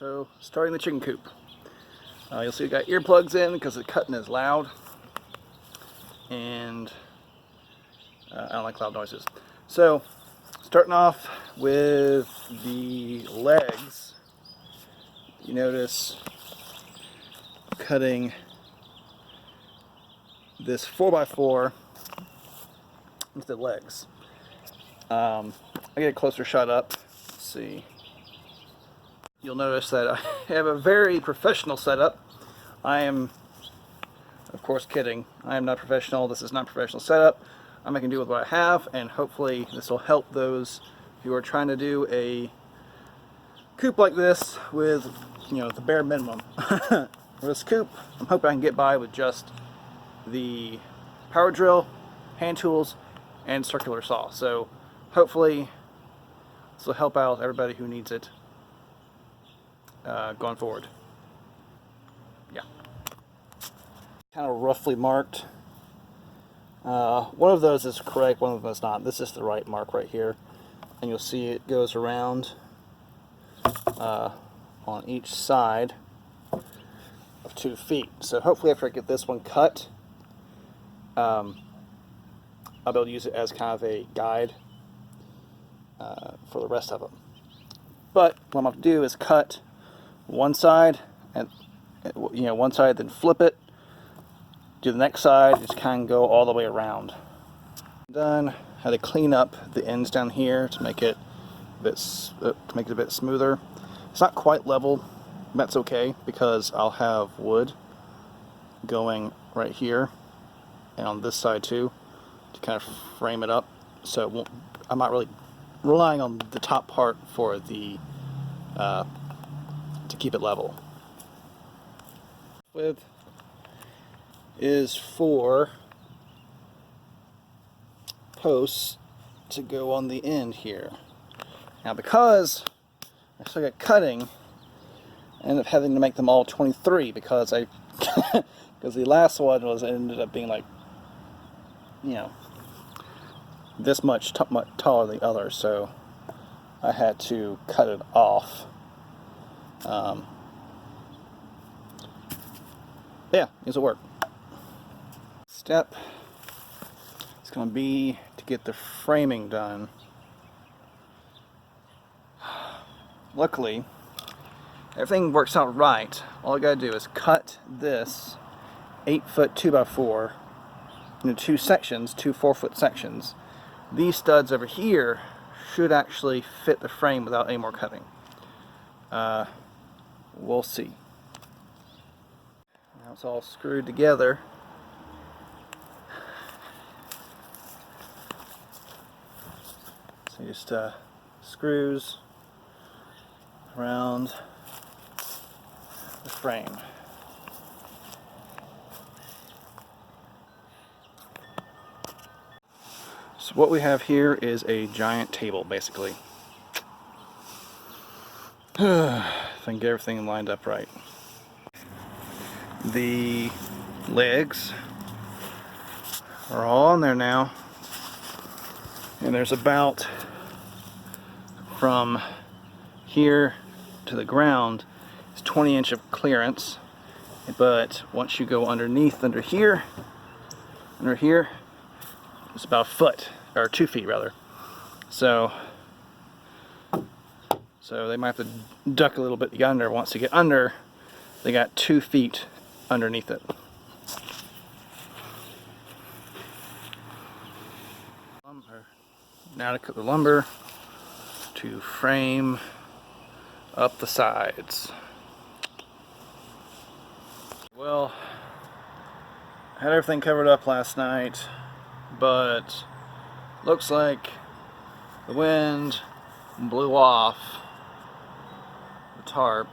So, starting the chicken coop. You'll see I got earplugs in because the cutting is loud, and I don't like loud noises. So, starting off with the legs, you notice cutting this 4x4 into the legs. I get a closer shot up. Let's see. You'll notice that I have a very professional setup. I am, of course, kidding. I am not professional. This is not a professional setup. I'm making do with what I have, and hopefully this will help those who are trying to do a coop like this with, you know, the bare minimum. For this coop, I'm hoping I can get by with just the power drill, hand tools, and circular saw. So hopefully this will help out everybody who needs it going forward. Yeah. Kind of roughly marked. One of those is correct, one of them is not. This is the right mark right here. And you'll see it goes around on each side of 2 feet. So hopefully after I get this one cut, I'll be able to use it as kind of a guide for the rest of them. But what I'm going to do is cut one side, and one side, then flip it, do the next side, just kind of go all the way around. Done. Had to clean up the ends down here to make it a bit smoother. It's not quite level. That's okay because I'll have wood going right here and on this side too to kind of frame it up. So I'm not really relying on the top part for the to keep it level. Width is 4 posts to go on the end here. Now because I still got cutting, I ended up having to make them all 23 because because the last one ended up being like, you know, this much taller than the other, so I had to cut it off. Yeah, this will work. Step is going to be to get the framing done. Luckily, everything works out right. All I got to do is cut this 8-foot 2x4 into 2 sections, 2 4-foot sections. These studs over here should actually fit the frame without any more cutting. We'll see. Now it's all screwed together. So just screws around the frame. So what we have here is a giant table, basically. If I can get everything lined up right. The legs are all on there now, and there's about from here to the ground is 20 inch of clearance, but once you go under here, it's about a foot, or 2 feet rather. So they might have to duck a little bit under. Once they get under, they got 2 feet underneath it. Now to cut the lumber to frame up the sides. Well, I had everything covered up last night, but looks like the wind blew off the tarp.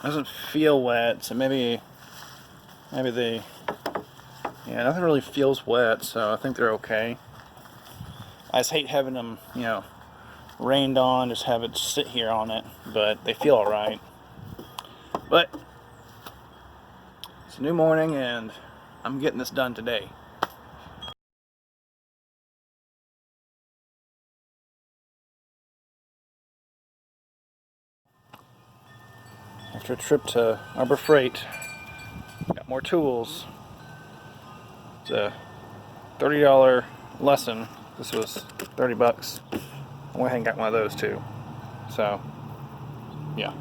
Doesn't feel wet, so maybe they, yeah, nothing really feels wet, so I think they're okay. I just hate having them, you know, rained on, just have it sit here on it, but they feel alright. But it's a new morning and I'm getting this done today. after a trip to Harbor Freight. Got more tools. It's a $30 lesson. This was 30 bucks. I went ahead and got one of those too. So, yeah.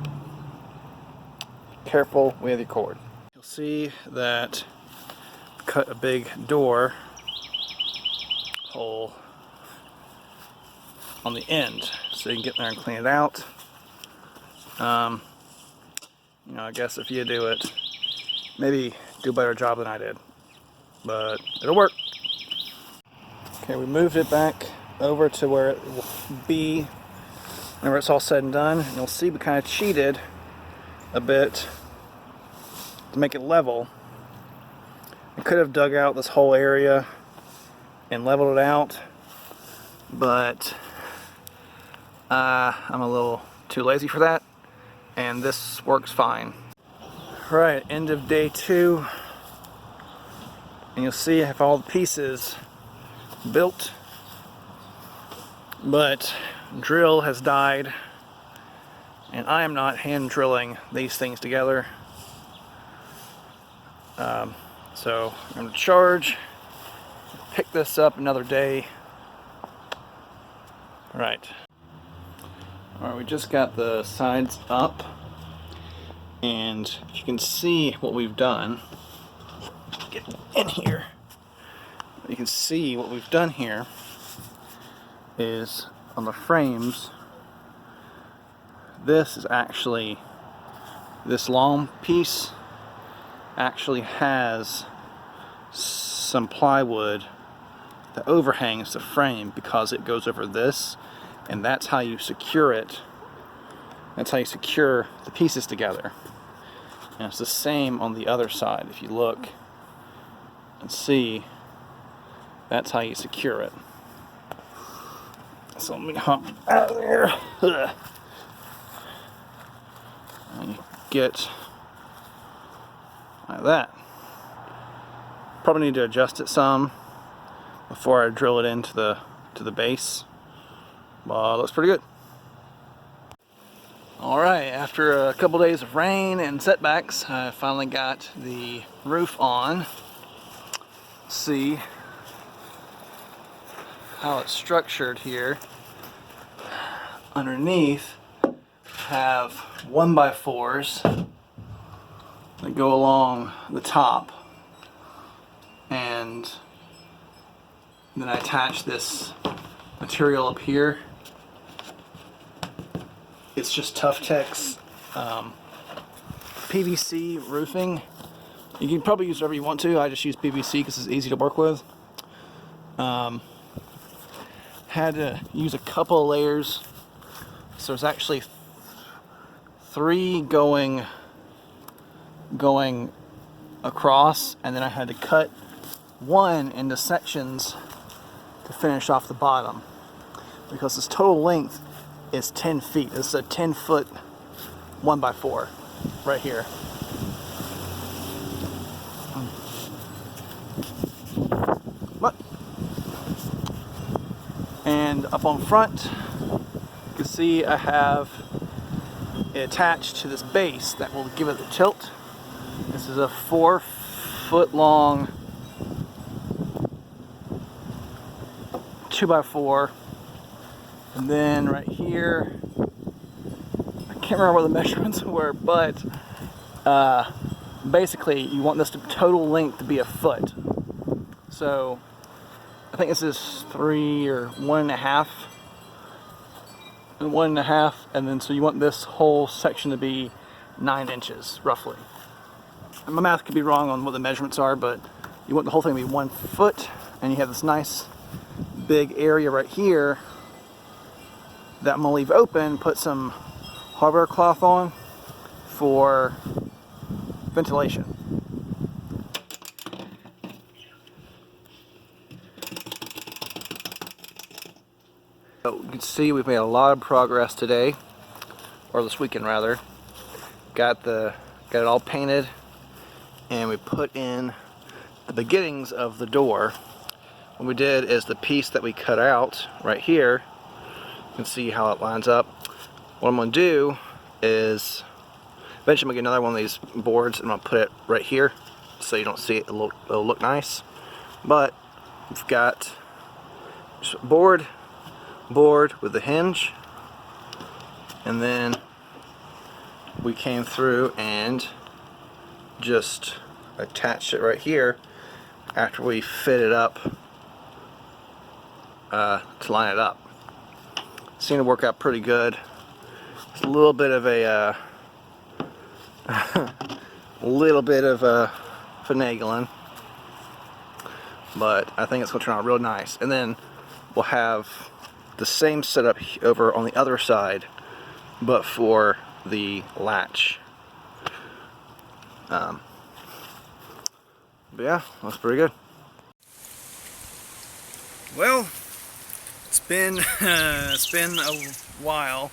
Careful with your cord. You'll see that I cut a big door hole on the end so you can get there and clean it out. You know, I guess if you do it, maybe do a better job than I did, but it'll work. Okay, we moved it back over to where it will be whenever it's all said and done. And you'll see we kind of cheated a bit to make it level. I could have dug out this whole area and leveled it out, but I'm a little too lazy for that, and this works fine. Right, end of day 2, and you'll see I have all the pieces built, but drill has died, and I am not hand drilling these things together. So I'm going to charge, pick this up another day. Alright, we just got the sides up, and you can see what we've done. Get in here. You can see what we've done here is on the frames. This is actually, this long piece actually has some plywood that overhangs the frame because it goes over this, and that's how you secure it. That's how you secure the pieces together. And it's the same on the other side. If you look and see, that's how you secure it. So let me hop out of there. And you get like that. Probably need to adjust it some before I drill it into the base. But it looks pretty good. Alright, after a couple days of rain and setbacks, I finally got the roof on. Let's see how it's structured here. Underneath have 1x4s that go along the top, and then I attach this material up here. It's just Tough Tech's PVC roofing. You can probably use whatever you want to. I just use PVC because it's easy to work with. Had to use a couple of layers, so there's actually 3 going across, and then I had to cut 1 into sections to finish off the bottom, because this total length is 10 feet. This is a 10-foot 1x4 right here. What? And up on front, you can see I have it attached to this base that will give it the tilt. This is a 4-foot long 2x4. And then right here, I can't remember what the measurements were, but basically you want this total length to be a foot. So I think this is 3 or 1.5, and 1.5, and then so you want this whole section to be 9 inches roughly. And my math could be wrong on what the measurements are, but you want the whole thing to be 1 foot, and you have this nice big area right here that I'm gonna leave open, put some hardware cloth on for ventilation. So you can see we've made a lot of progress today, or this weekend rather. Got it all painted, and we put in the beginnings of the door. What we did is the piece that we cut out right here, you can see how it lines up. What I'm going to do is Eventually I'm gonna get another one of these boards and I'm gonna put it right here so you don't see it. It'll look nice. But we've got just a board with the hinge, and then we came through and just attached it right here after we fit it up to line it up. Seemed to work out pretty good. It's a little bit of a finagling, but I think it's going to turn out real nice. And then we'll have the same setup over on the other side, but for the latch. But yeah, that's pretty good. Well, it's been a while.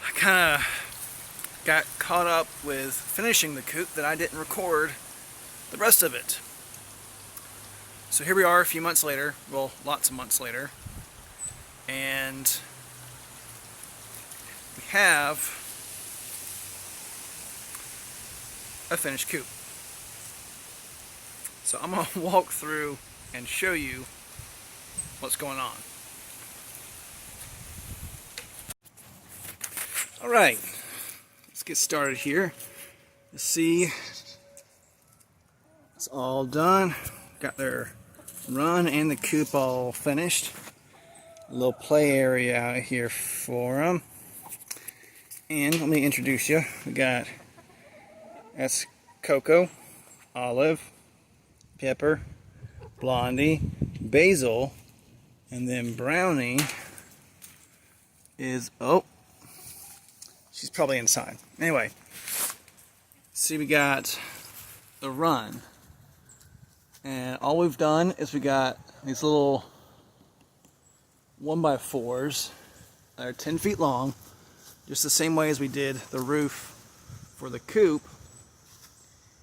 I kind of got caught up with finishing the coop that I didn't record the rest of it. So here we are a few months later, well, lots of months later, and we have a finished coop. So I'm going to walk through and show you what's going on. Alright, let's get started here. Let's see, it's all done. Got their run and the coop all finished. A little play area out here for them. And let me introduce you. We got, that's Coco, Olive, Pepper, Blondie, Basil, and then Brownie is, oh, she's probably inside. Anyway, see, we got the run. And all we've done is we got these little 1x4s that are 10 feet long, just the same way as we did the roof for the coop.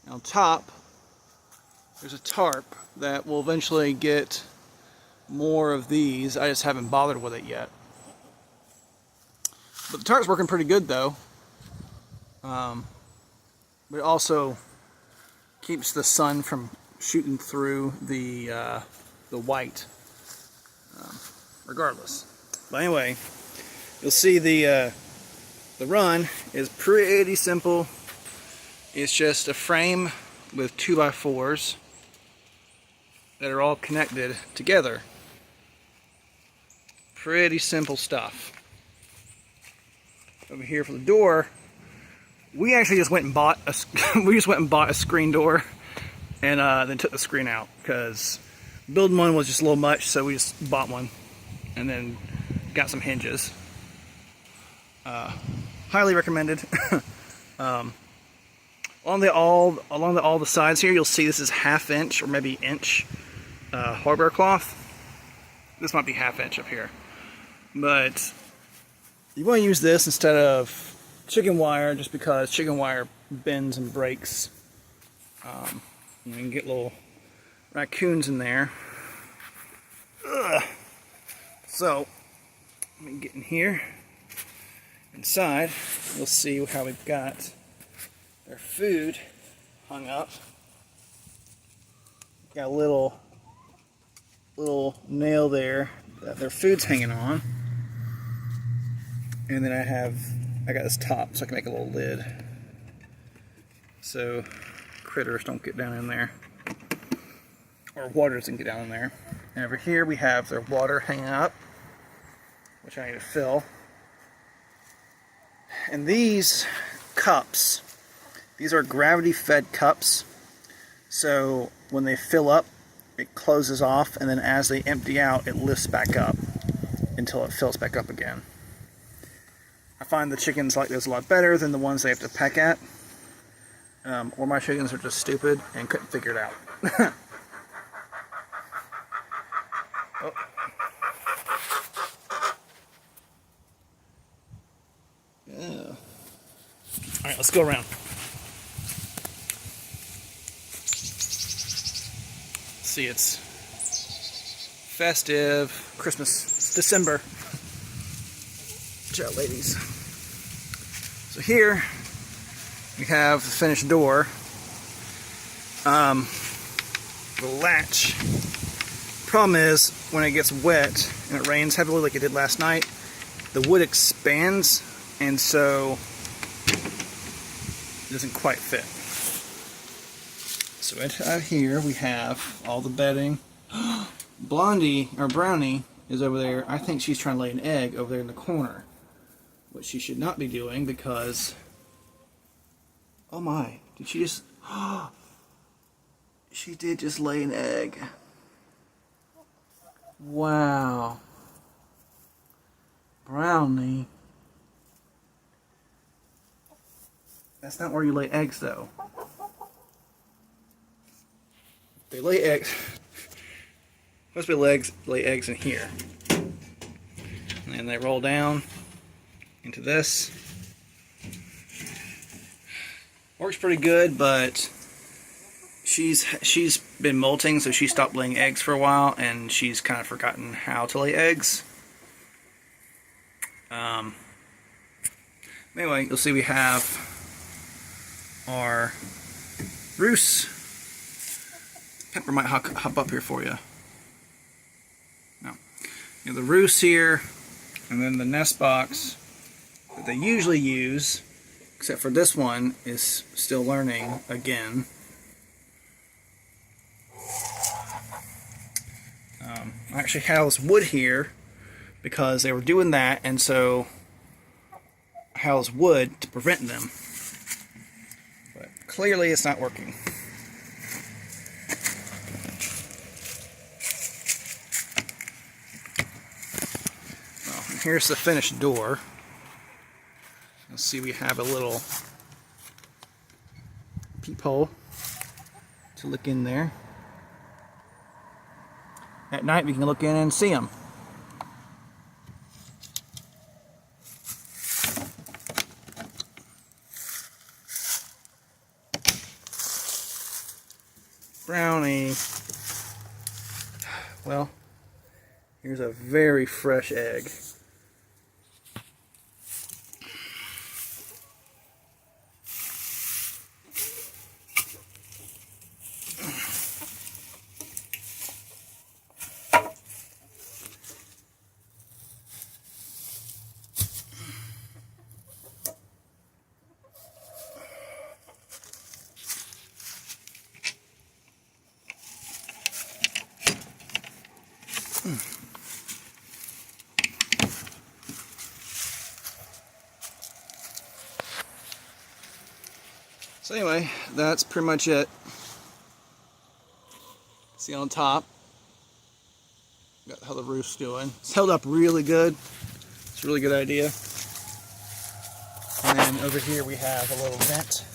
And on top, there's a tarp that will eventually get more of these. I just haven't bothered with it yet. But the tarp's working pretty good though. But it also keeps the sun from shooting through the white, regardless. But anyway, you'll see the run is pretty simple. It's just a frame with 2x4s that are all connected together. Pretty simple stuff. Over here for the door, we actually just went and bought a screen door, and then took the screen out because building one was just a little much, so we just bought one and then got some hinges. Highly recommended. Along all the sides here, you'll see this is 1/2 inch or maybe inch hardware cloth. This might be 1/2 inch up here, but you want to use this instead of chicken wire, just because chicken wire bends and breaks. You can get little raccoons in there. Ugh. So let me get in here. Inside, you'll see how we've got their food hung up. Got a little nail there that their food's hanging on. And then I got this top so I can make a little lid so critters don't get down in there, or water doesn't get down in there. And over here we have their water hanging up, which I need to fill. And these cups, these are gravity fed cups, so when they fill up it closes off, and then as they empty out it lifts back up until it fills back up again. I find the chickens like this a lot better than the ones they have to peck at, or my chickens are just stupid and couldn't figure it out. Oh. Yeah. Alright, let's go around. See, it's festive, Christmas, it's December. Watch out, ladies. So here we have the finished door. The latch. Problem is, when it gets wet and it rains heavily like it did last night, the wood expands, and so it doesn't quite fit. So out here we have all the bedding. Blondie, or Brownie, is over there. I think she's trying to lay an egg over there in the corner, which she should not be doing because, oh my, did she just, she did just lay an egg. Wow. Brownie. That's not where you lay eggs, though. They lay eggs. Supposed to be lay eggs in here. And then they roll down into this. Works pretty good, but she's been molting, so she stopped laying eggs for a while, and she's kind of forgotten how to lay eggs. Anyway, you'll see we have our roost. Pepper might hop up here for you. No. You have the roost here, and then the nest box that they usually use, except for this one is still learning again. I actually house wood here because they were doing that, and so I house wood to prevent them. But clearly it's not working. Well, here's the finished door. You'll see we have a little peephole to look in there. At night we can look in and see them. Brownie. Well, here's a very fresh egg. So anyway, that's pretty much it. See on top, got how the roof's doing. It's held up really good. It's a really good idea. And then over here we have a little vent